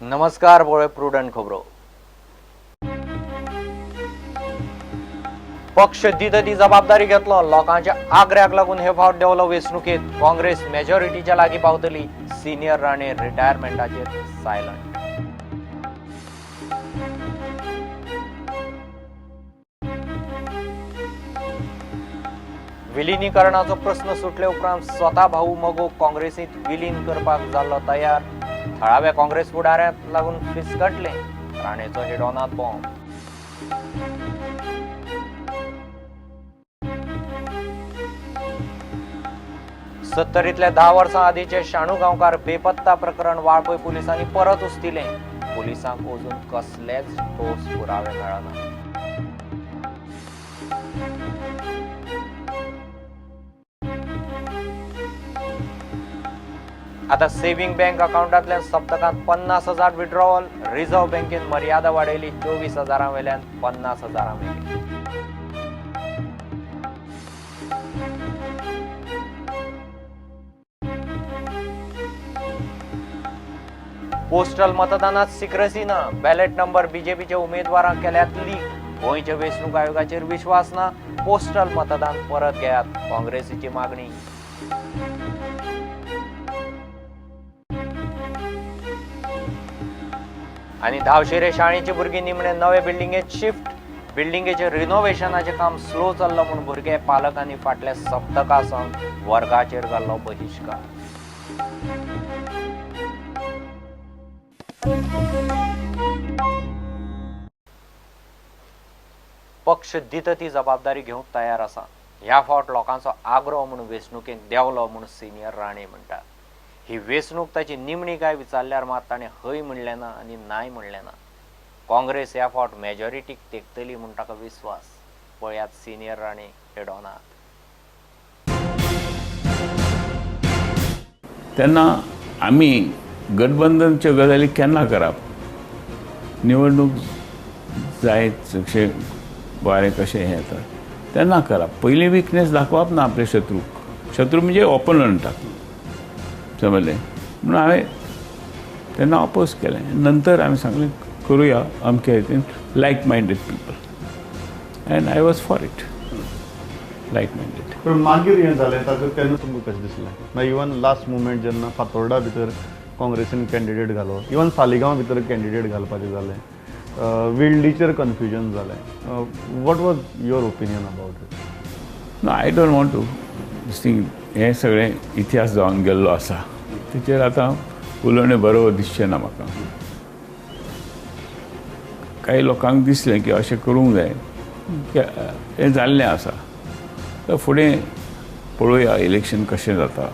नमस्कार बोळे प्रुडंट खबरो पक्ष दिता ती जबाबदारी घेतलो लोकांच्या आग्र्याक लागून हे फावट देवलो वेंचणुकेत काँग्रेस मेजॉरिटीच्या लागी पावतली सिनियर राणे रिटायरमेंटाचेर सायलंट विलिनीकरणाचो प्रश्न सुटले उपरांत स्वता भाऊ मगो काँग्रेसीत विलीन करपाक जाल्लो तयार थळाव्या काँग्रेस फुडाऱ्यांक लागून फिसकटले राणेचो हेडोनात बॉम्ब सत्तरीतल्या 10 वर्सां आदींचे शाणू गांवकार बेपत्ता प्रकरण वाळपय पुलिसांनी परत उस्तिले पुलिसांक अजून कसलेच ठोस पुरावे मेळना आता सेव्हिंग बँक अकाउंटांतल्यान सप्तकांत 50,000 विड्रॉवल रिझर्व्ह बँकेन मर्यादा वाडयली 24,000 वयल्यान 50,000 मेळ्ळी पोस्टल मतदानात सिक्रेसी ना बॅलेट नंबर बीजेपीच्या उमेदवारांक केल्यात लीक गोंयच्या वेंचणूक आयोगाचेर विश्वास ना पोस्टल मतदान परत घेयात काँग्रेसीची मागणी आणि धावशिरे शाळेची भुरगीं निमणे नवे बिल्डिंगेत शिफ्ट बिल्डिंगेचे रिनोव्हेशनाचे काम स्लो चल्लो म्हूण भुरगे पालकांनी फाटल्या सप्तकासावन वर्गाचेर घाल्लो बहिष्कार पक्ष दिता ती जबाबदारी घेवंक तयार आसा ह्या फावट लोकांचो आग्रो म्हूण वेंचणुकेक देंवलो म्हूण सिनियर राणे म्हणटा ही वेंचणूक ताची निमणी काय विचारल्यार मात ताणें हय म्हणलें ना आनी नाय म्हणलें ना काँग्रेस ह्या फावट मेजॉरिटीक तेंकतली म्हूण ताका विस्वास पळयात सिनियर राणे हेडोनात तेन्ना आमी गठबंधनच्यो गजाली केन्ना करप निवडणूक जायत अशें बरें कशें हें येता तेन्ना करप पयलीं विकनेस दाखोवप ना आपले शत्रू म्हणजे ओपोनंटाक समजलें म्हणून हांवें तेन्ना अपोज केलें नंतर हांवें सांगलें करुया अमके हितून like minded people and I was for it like minded पण मागीर हें जालें ताका तेन्ना तुमकां कशें दिसलें मागीर इवन लास्ट मुमेंट जेन्ना फातोर्डा भितर काँग्रेसीन कॅन्डिडेट घालो इवन सालिगांव भितर कॅन्डिडेट घालपाचें जालें वेल्डीचेर कन्फ्युजन जालें what was your opinion about it no I don't want to think हें सगळें इतिहास जावन गेल्लो आसा तेचेर आतां उलोवणें बरोबर दिसचें ना म्हाका काही लोकांक दिसलें की अशें करूंक जाय हें जाल्लें आसा तर फुडें पळोवया इलेक्शन कशें जाता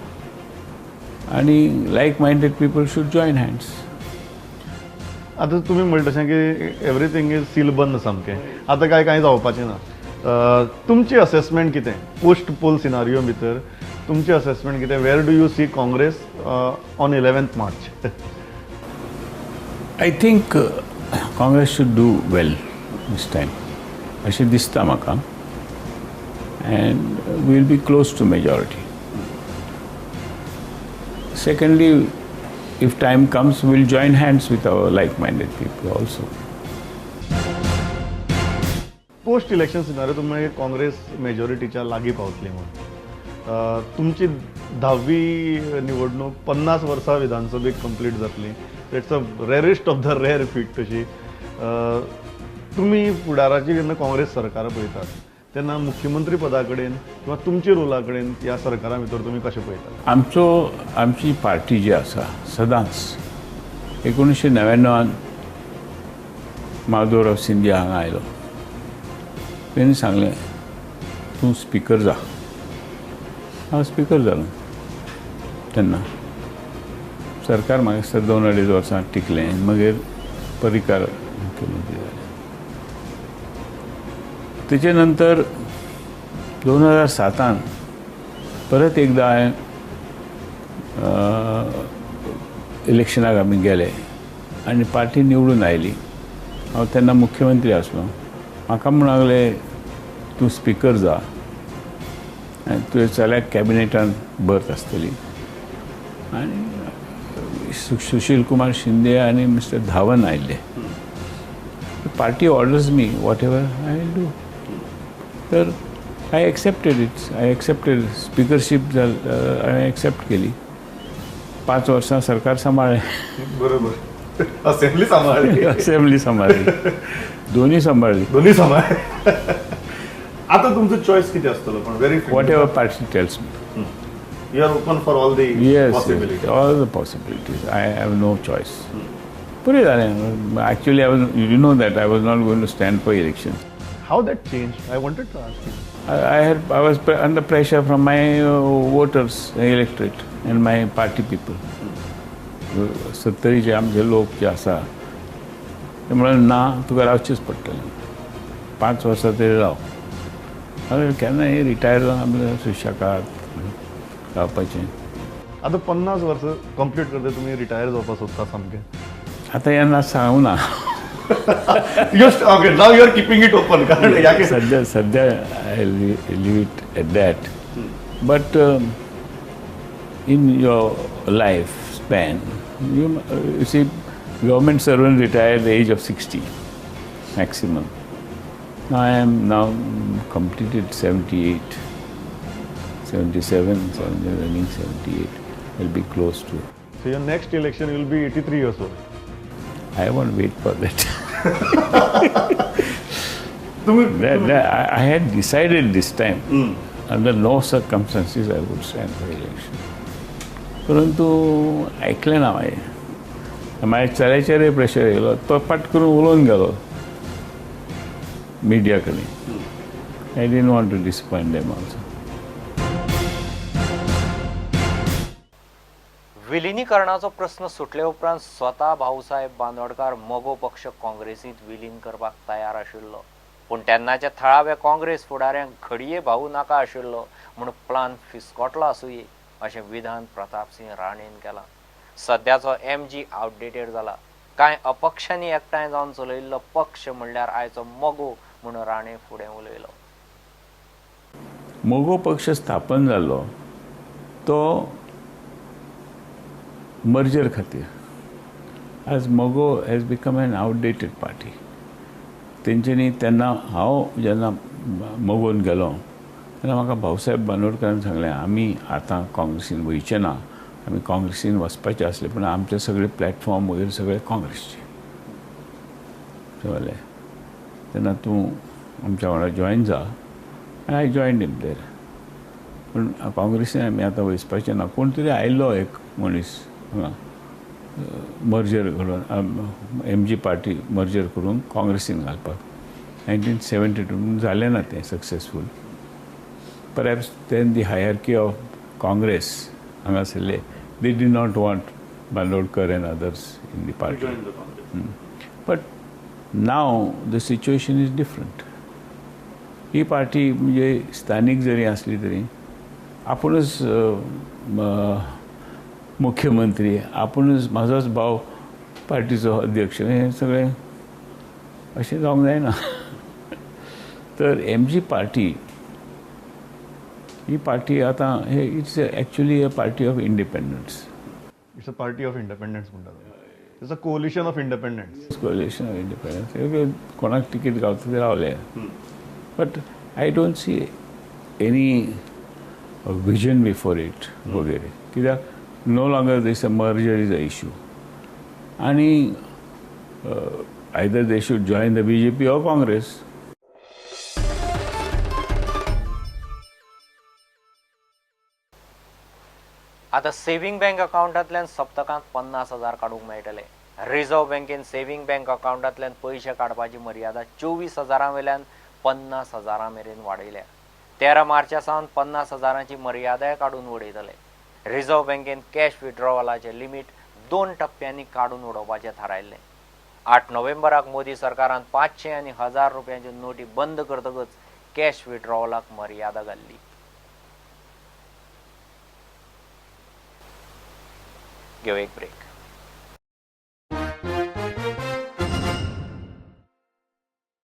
आनी like minded people should join hands आतां तुमी म्हणटा तशें की एवरीथींग इज सील बंद सामकें आतां कांय जावपाचें ना तुमची असेसमेंट कितें पोस्ट पोल सिनारियो भितर तुमची असेसमेंट कितें where do you see Congress on 11th March I think Congress should do well this time अशें दिसता म्हाका and will be close to majority secondly if time comes we'll join hands with our like-minded people also post election scenario तुम्ही काँग्रेस मेजॉरिटीच्या लागीं पावतली म्हणून तुमची 10वी निवडणूक 50 वर्सां विधानसभेक कंप्लीट जातली it's a rarest of the rare feet तशी तुमी फुडाराची जेन्ना काँग्रेस सरकार पळयतात तेन्ना मुख्यमंत्री पदा कडेन किंवा तुमच्या रोला कडेन ह्या सरकारा भितर तुमी कशें पळयतात आमची पार्टी जी आसा सदांच 1999 माधवराव सिंधिया हांगा आयलो तेणी सांगलें तूं स्पीकर जा हांव स्पीकर जालो तेन्ना सरकार मागीर 2-2.5 वर्सां टिकलें मागीर पर्रीकार मुख्यमंत्री जाले तेचे नंतर 2007 परत एकदा हांवें इलेक्शनाक आमी गेले आनी पार्टी निवडून आयली हांव तेन्ना मुख्यमंत्री आसलो म्हाका म्हूण लागलें तूं स्पीकर जा आनी तुवें चल्याक कॅबिनेटान बर्थ आसतली आनी सुशील कुमार शिंदे आणि मिस्टर धावन आयले. Party orders me what ever I will do. तर आय एक्सेप्टेड स्पीकरशिप हांवें एक्सेप्ट केली. 5 वर्सां सरकार सांबाळ्ळें. बरोबर. असेंब्ली सांबाळली. असेंब्ली सांबाळली. दोन्ही सांबाळली. दोन्ही सांबाळ. आता तुमचं चॉईस किती असतलो पण very whatever party tells me. You are open for all the Yes, possibility. all the possibilities. I have no choice. पुरे झालें. Actually, you know that I was not going to stand for election. How that changed? I wanted to ask you. I was under pressure from my voters, electorate, and my party people. 70चे आमचे लोक जे आसा ते म्हणाले ना तुका रावचेच पडटलें. 5 वर्सां तरी राव. हांवें केन्नाय रिटायर जावन आपल्या सुशेगाद रावपाचें. आता 50 वर्ष कंप्लीट करता तुम्ही रिटायर जावपा सोदता सामकें. आतां येन्ना सांगू ना. Okay, now you are keeping it open. कारण याके सध्या I leave it at that. But in your life span you see government servant retire the age of 60 maximum. Now I am completed 78, 77, running 78. I'll be close to. So your next election will be 83 years old. I won't wait for that. तुम्ही I had decided this time. Under no circumstances I would stand for election. परंतु ऐकलें ना माझ्या चल्याचेर pressure येयलो. तो पट करून उलोवन गेलो मिडिया कडेन. I didn't want to disappoint them also. विलिनीकरणाचो प्रश्न सुटले उपरांत स्वता भाऊसाहेब बांदोडकार मोगो पक्ष काँग्रेसींत विलीन करपाक तयार आशिल्लो. पूण तेन्नाच्या थळाव्या काँग्रेस फुडाऱ्यांक घडये भाऊ नाका आशिल्लो म्हूण प्लान फिस्कोटलो आसूंये अशें विधान प्रतापसिंह राणेन केलां. सद्याचो MG आउटडेटेड जाला. कांय अपक्षांनी एकठांय जावन चलयल्लो पक्ष म्हणल्यार आयचो मोगो म्हूण राणे फुडें उलयलो. मोगो पक्ष स्थापन जाल्लो तो मर्जर खातीर. आज Mago has become an outdated party. तेंच्यांनी तेन्ना हांव जेन्ना मोगोन गेलो तेन्ना म्हाका भाऊसाहेब बांदोडकरान सांगलें आमी आतां काँग्रेसीन वयचे ना. आमी काँग्रेसीन वचपाचे आसले पूण आमचे सगळे प्लॅटफॉर्म वयर सगळे काँग्रेसचे. सांगलें तेन्ना तूं आमच्या वांगडा जॉयन जा. आय जॉयन इन देर. पूण काँग्रेसीन आमी आतां वचपाचें ना. कोण तरी आयिल्लो एक मनीस हांगा मर्जर घडोवन MG पार्टी मर्जर करून काँग्रेसीन घालपाक. 1972 जालें ना तें successful. Perhaps then the hierarchy of Congress हांगासरले they did not want Bandodkar and others in the party. But now the situation is different. He party म्हणजे स्थानिक जरी असली तरी आपणच मुख्यमंत्री, आपणच माझाच भाव पार्टीचो अध्यक्ष, हे सगळें अशें जावंक जायना. तर MG पार्टी ही पार्टी आतां हे it's actually a party of independence. It's a party of independence म्हणटात. It's a coalition of independence. Coalition of independence. कोणाक तिकीट गावता ते रावले. But I don't see any vision before it वगैरे. कित्याक no longer this a merger is a issue. आनी either they should join the BJP or Congress. आता saving bank अकाउंटांतल्यान सप्तकांत 50,000 काडूंक मेळटले. रिझर्व्ह बँकेन सेव्हिंग बँक अकाउंटांतल्यान पयशे काडपाची मर्यादा 24,000 वयल्यान 50,000 मेरेन वाडयल्या. 13 मार्चा सावन 50,000ची मर्यादाय काडून उडयतले. रिझर्व्ह बँकेन कॅश विथड्रॉवलाचे लिमीट 2 टप्प्यांनी काडून उडोवपाचें थारायल्लें. 8 नोव्हेंबराक मोदी सरकारान 500 आनी 1000 रुपयांच्यो नोटी बंद करतकच कॅश विथड्रॉवलाक मर्यादा घाल्ली. घेऊ एक ब्रेक.